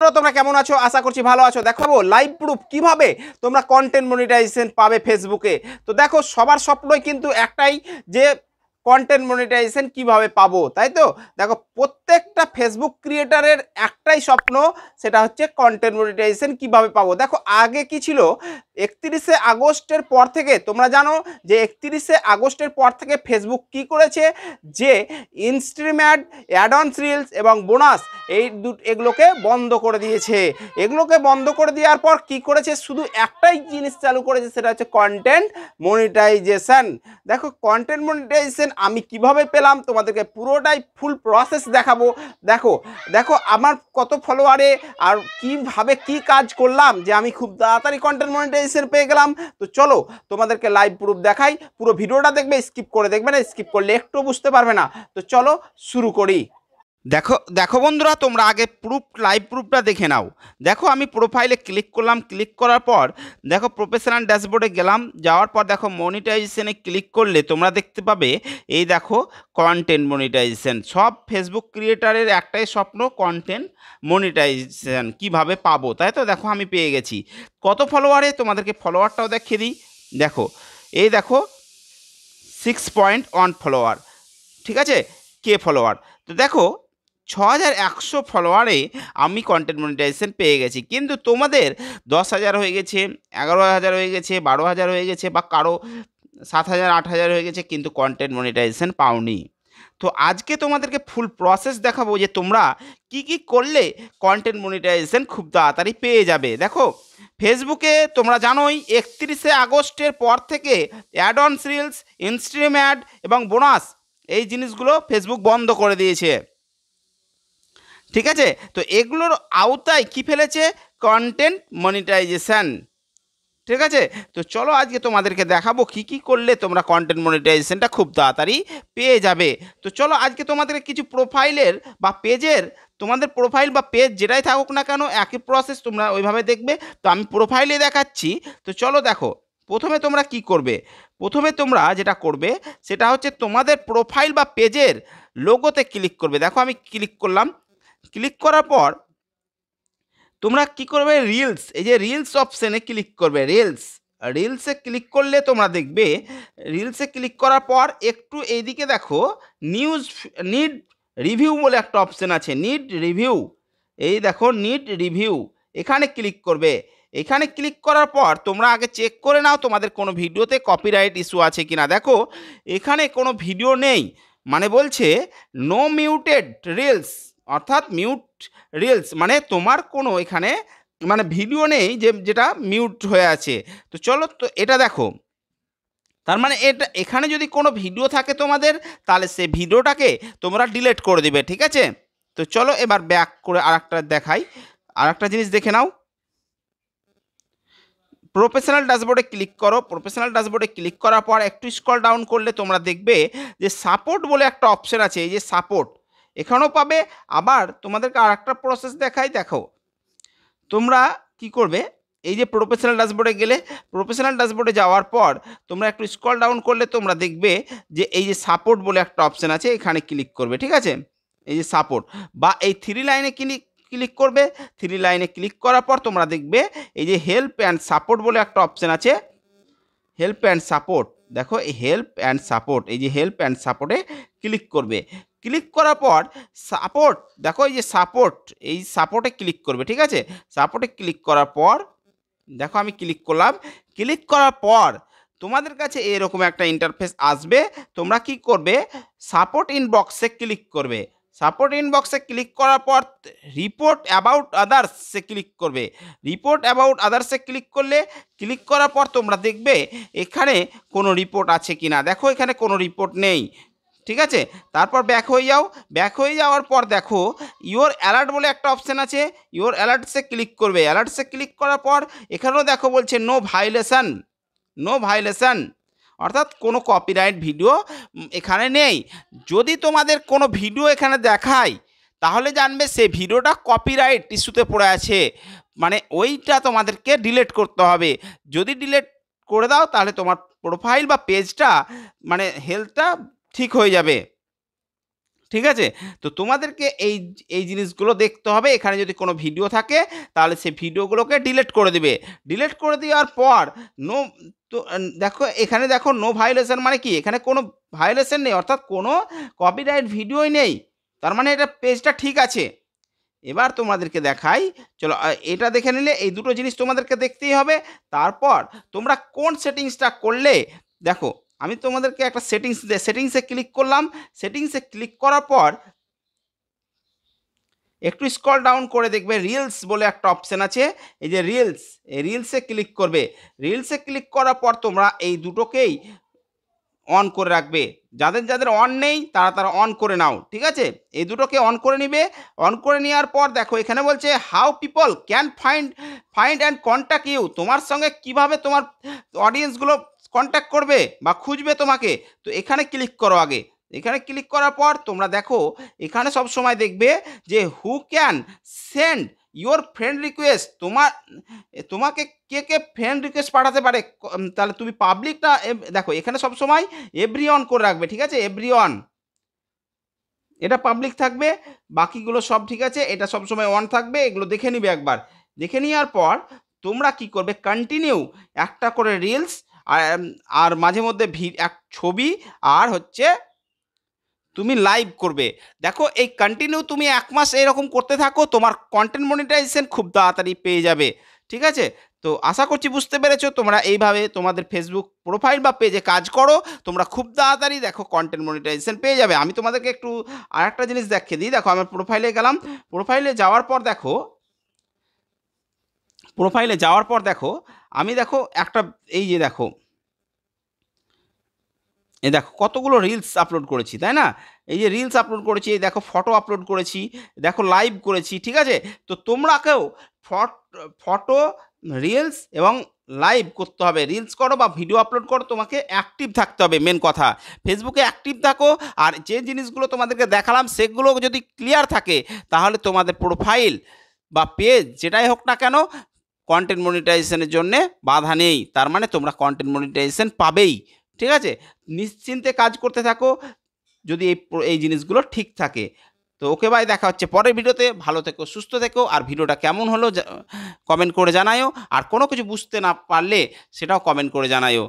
তোমরা কেমন আছো? আশা করছি ভালো আছো। দেখাবো লাইভ প্রুফ কিভাবে তোমরা কন্টেন্ট মনিটাইজেশন পাবে ফেসবুকে। তো দেখো, সবার স্বপ্নই কিন্তু একটাই, যে কন্টেন্ট মনিটাইজেশন কিভাবে পাবো, তাই তো? দেখো, প্রত্যেকটা ফেসবুক ক্রিয়েটারের একটাই স্বপ্ন, সেটা হচ্ছে কন্টেন্ট মনিটাইজেশন কিভাবে পাবো। দেখো, আগে কি ছিল, 31শে আগস্টের পর থেকে তোমরা জানো যে 31শে আগস্টের পর থেকে ফেসবুক কি করেছে, যে instream ad, ad on reels এবং বোনাস এগুলোকে বন্ধ করে দিয়েছে। এগুলোকে বন্ধ করে দেওয়ার পর কি করেছে, শুধু একটাই জিনিস চালু করেছে, সেটা হচ্ছে কন্টেন্ট মনিটাইজেশন। দেখো, কন্টেন্ট মনিটাইজেশন আমি কিভাবে পেলাম তোমাদেরকে পুরোটাই ফুল প্রসেস দেখাবো। দেখো দেখো আমার কত ফলোয়ারে আর কিভাবে কি কাজ করলাম যে আমি খুব তাড়াতাড়ি কন্টেন্ট মনিটাইজেশন পেয়ে গেলাম। তো চলো তোমাদেরকে লাইভ প্রুফ দেখাই। পুরো ভিডিওটা দেখবে, স্কিপ করে দেখবে না, স্কিপ করলে একটু বুঝতে পারবে না। তো চলো শুরু করি। দেখো দেখো বন্ধুরা, তোমরা আগে লাইভ প্রুফটা দেখে নাও। দেখো, আমি প্রোফাইলে ক্লিক করলাম, ক্লিক করার পর দেখো প্রফেশনাল ড্যাশবোর্ডে গেলাম, যাওয়ার পর দেখো মনিটাইজেশনে ক্লিক করলে তোমরা দেখতে পাবে এই দেখো কন্টেন্ট মনিটাইজেশন। সব ফেসবুক ক্রিয়েটারের একটাই স্বপ্ন, কন্টেন্ট মনিটাইজেশন কিভাবে পাবো, তাই তো? দেখো আমি পেয়ে গেছি। কত ফলোয়ারে তোমাদেরকে ফলোয়ারটাও দেখিয়ে দিই। দেখো, এই দেখো 6.1 ফলোয়ার, ঠিক আছে, কে ফলোয়ার। তো দেখো 6100 ফলোয়ারে আমি কন্টেন্ট মনিটাইজেশন পেয়ে গেছি। কিন্তু তোমাদের 10,000 হয়ে গেছে, 11,000 হয়ে গেছে, 12,000 হয়ে গেছে, বা কারো 7,000, 8,000 হয়ে গেছে, কিন্তু কন্টেন্ট মনিটাইজেশন পাওনি। তো আজকে তোমাদেরকে ফুল প্রসেস দেখাবো যে তোমরা কি কি করলে কন্টেন্ট মনিটাইজেশন খুব তাড়াতাড়ি পেয়ে যাবে। দেখো, ফেসবুকে তোমরা জানোই 31শে আগস্টের পর থেকে ad on reels, instream ad এবং বোনাস এই জিনিসগুলো ফেসবুক বন্ধ করে দিয়েছে, ঠিক আছে? তো এগুলোর আওতায় কি ফেলেছে, কন্টেন্ট মনিটাইজেশন, ঠিক আছে? তো চলো আজকে তোমাদেরকে দেখাবো কি কি করলে তোমরা কন্টেন্ট মনিটাইজেশনটা খুব তাড়াতাড়ি পেয়ে যাবে। তো চলো আজকে তোমাদেরকে কিছু প্রোফাইলের বা পেজের, তোমাদের প্রোফাইল বা পেজ যেটাই থাকুক না কেন, একই প্রসেস তোমরা ওইভাবে দেখবে। তো আমি প্রোফাইলে দেখাচ্ছি। তো চলো দেখো, প্রথমে তোমরা কি করবে, প্রথমে তোমরা যেটা করবে সেটা হচ্ছে তোমাদের প্রোফাইল বা পেজের লোগোতে ক্লিক করবে। দেখো আমি ক্লিক করলাম, ক্লিক করার পর তোমরা কি করবে, রিলস, এই যে রিলস অপশানে ক্লিক করবে। রিলসে ক্লিক করলে তোমরা দেখবে, রিলসে ক্লিক করার পর একটু এইদিকে দেখো নিড রিভিউ বলে একটা অপশান আছে, নিড রিভিউ। এই দেখো নিড রিভিউ, এখানে ক্লিক করবে। এখানে ক্লিক করার পর তোমরা আগে চেক করে নাও তোমাদের কোনো ভিডিওতে কপিরাইট ইস্যু আছে কিনা। দেখো এখানে কোনো ভিডিও নেই, মানে বলছে নো মিউটেড রিলস, অর্থাৎ মিউট রিলস মানে তোমার কোনো এখানে মানে ভিডিও নেই যেটা মিউট হয়ে আছে। তো চলো, তো এটা দেখো, তার মানে এটা এখানে যদি কোনো ভিডিও থাকে তোমাদের, তাহলে সে ভিডিওটাকে তোমরা ডিলিট করে দিবে, ঠিক আছে? তো চলো এবার ব্যাক করে আরেকটা দেখাই, আরেকটা জিনিস দেখে নাও। প্রফেশনাল ড্যাশবোর্ডে ক্লিক করো। প্রফেশনাল ড্যাশবোর্ডে ক্লিক করার পর একটু স্ক্রল ডাউন করলে তোমরা দেখবে যে সাপোর্ট বলে একটা অপশন আছে, এই যে সাপোর্ট, এখানেও পাবে। আবার তোমাদেরকে আর একটা প্রসেস দেখাই। দেখো তোমরা কি করবে, এই যে প্রফেশনাল ড্যাশবোর্ডে গেলে, প্রফেশনাল ড্যাশবোর্ডে যাওয়ার পর তোমরা একটু স্ক্রল ডাউন করলে তোমরা দেখবে যে এই যে সাপোর্ট বলে একটা অপশন আছে, এখানে ক্লিক করবে, ঠিক আছে? এই যে সাপোর্ট বা এই থ্রি লাইনে ক্লিক করবে। থ্রি লাইনে ক্লিক করার পর তোমরা দেখবে এই যে হেল্প অ্যান্ড সাপোর্ট বলে একটা অপশন আছে, হেল্প অ্যান্ড সাপোর্ট। দেখো এই হেল্প অ্যান্ড সাপোর্ট, এই যে হেল্প অ্যান্ড সাপোর্টে ক্লিক করবে। ক্লিক করার পর সাপোর্ট, দেখো এই যে সাপোর্ট, এই সাপোর্টে ক্লিক করবে, ঠিক আছে? সাপোর্টে ক্লিক করার পর দেখো আমি ক্লিক করলাম। ক্লিক করার পর তোমাদের কাছে এরকম একটা ইন্টারফেস আসবে। তোমরা কি করবে, সাপোর্ট ইনবক্সে ক্লিক করবে। সাপোর্ট ইনবক্সে ক্লিক করার পর রিপোর্ট অ্যাবাউট আদার্সে ক্লিক করবে। রিপোর্ট অ্যাবাউট আদার্সে ক্লিক করলে, ক্লিক করার পর তোমরা দেখবে এখানে কোনো রিপোর্ট আছে কি না। দেখো এখানে কোনো রিপোর্ট নেই, ঠিক আছে? তারপর ব্যাক হয়ে যাও। ব্যাক হয়ে যাওয়ার পর দেখো ইওর অ্যালার্ট বলে একটা অপশান আছে, ইওর অ্যালার্টসে ক্লিক করবে। অ্যালার্টসে ক্লিক করার পর এখানেও দেখো বলছে নো ভায়োলেশন, নো ভায়োলেশন, অর্থাৎ কোনো কপিরাইট ভিডিও এখানে নেই। যদি তোমাদের কোনো ভিডিও এখানে দেখায় তাহলে জানবে সেই ভিডিওটা কপিরাইট ইস্যুতে পড়ে আছে, মানে ওইটা তোমাদেরকে ডিলিট করতে হবে। যদি ডিলিট করে দাও তাহলে তোমার প্রোফাইল বা পেজটা মানে হেলথটা ঠিক হয়ে যাবে। ঠিক আছে? তো তোমাদেরকে এই জিনিসগুলো দেখতে হবে। এখানে যদি কোনো ভিডিও থাকে তাহলে সেই ভিডিওগুলোকে ডিলিট করে দিবে। ডিলিট করে দেওয়ার পর নো তো দেখো এখানে দেখো নো ভায়োলেশন মানে কি? এখানে কোনো ভায়োলেশন নেই, অর্থাৎ কোনো কপিরাইট ভিডিওই নেই। তার মানে এটা পেজটা ঠিক আছে। এবার তোমাদেরকে দেখাই, চলো এটা দেখে নিলে এই দুটো জিনিস তোমাদেরকে দেখতেই হবে। তারপর তোমরা কোন সেটিংসটা করলে দেখো, আমি তোমাদেরকে একটা সেটিংসে ক্লিক করলাম। সেটিংসে ক্লিক করার পর একটু স্ক্রল ডাউন করে দেখবে রিলস বলে একটা অপশন আছে। এই যে রিলস, এই রিলসে ক্লিক করবে। রিলসে ক্লিক করার পর তোমরা এই দুটোকেই অন করে রাখবে। যাদের অন নেই তারা অন করে নাও, ঠিক আছে? এই দুটোকে অন করে নিবে। অন করে নেওয়ার পর দেখো এখানে বলছে how people can find and contact you. তোমার সঙ্গে কিভাবে তোমার অডিয়েন্সগুলো কন্ট্যাক্ট করবে বা খুঁজবে তোমাকে। তো এখানে ক্লিক করো আগে। এখানে ক্লিক করার পর তোমরা দেখো এখানে সবসময় দেখবে যে who can send your friend request. তোমাকে কে ফ্রেন্ড রিকোয়েস্ট পাঠাতে পারে। তাহলে তুমি পাবলিকটা দেখো এখানে সবসময় এভরিওয়ান করে রাখবে, ঠিক আছে? এভরিওয়ান এটা পাবলিক থাকবে, বাকিগুলো সব ঠিক আছে। এটা সবসময় অন থাকবে। এগুলো দেখে নিবে একবার। দেখে নেওয়ার পর তোমরা কি করবে, কন্টিনিউ একটা করে রিলস আর মাঝে মধ্যে এক ছবি আর হচ্ছে তুমি লাইভ করবে। দেখো এই কন্টিনিউ তুমি 1 মাস এরকম করতে থাকো, তোমার কন্টেন্ট মনিটাইজেশন খুব তাড়াতাড়ি পেয়ে যাবে, ঠিক আছে? তো আশা করছি বুঝতে পেরেছো। তোমরা এইভাবে তোমাদের ফেসবুক প্রোফাইল বা পেজে কাজ করো, তোমরা খুব তাড়াতাড়ি দেখো কন্টেন্ট মনিটাইজেশন পেয়ে যাবে। আমি তোমাদেরকে একটু আরেকটা জিনিস দেখিয়ে দিই। দেখো আমার প্রোফাইলে গেলাম। প্রোফাইলে যাওয়ার পর দেখো, আমি দেখো একটা এই যে দেখো এই দেখো কতগুলো রিলস আপলোড করেছি, তাই না? এই যে রিলস আপলোড করেছি, এই দেখো ফটো আপলোড করেছি, দেখো লাইভ করেছি, ঠিক আছে? তো তোমরাকেও ফটো, রিলস এবং লাইভ করতে হবে। রিলস করো বা ভিডিও আপলোড করো, তোমাকে অ্যাক্টিভ থাকতে হবে। মেন কথা, ফেসবুকে অ্যাক্টিভ থাকো। আর যে জিনিসগুলো তোমাদেরকে দেখালাম সেগুলো যদি ক্লিয়ার থাকে তাহলে তোমাদের প্রোফাইল বা পেজ যেটাই হোক না কেন কন্টেন্ট মনিটাইজেশনের জন্যে বাধা নেই। তার মানে তোমরা কন্টেন্ট মনিটাইজেশন পাবেই, ঠিক আছে? নিশ্চিন্তে কাজ করতে থাকো যদি এই জিনিসগুলো ঠিক থাকে। তো ওকে ভাই, দেখা হচ্ছে পরের ভিডিওতে। ভালো থেকো, সুস্থ থেকো। আর ভিডিওটা কেমন হলো কমেন্ট করে জানায়ও। আর কোনো কিছু বুঝতে না পারলে সেটাও কমেন্ট করে জানায়ও।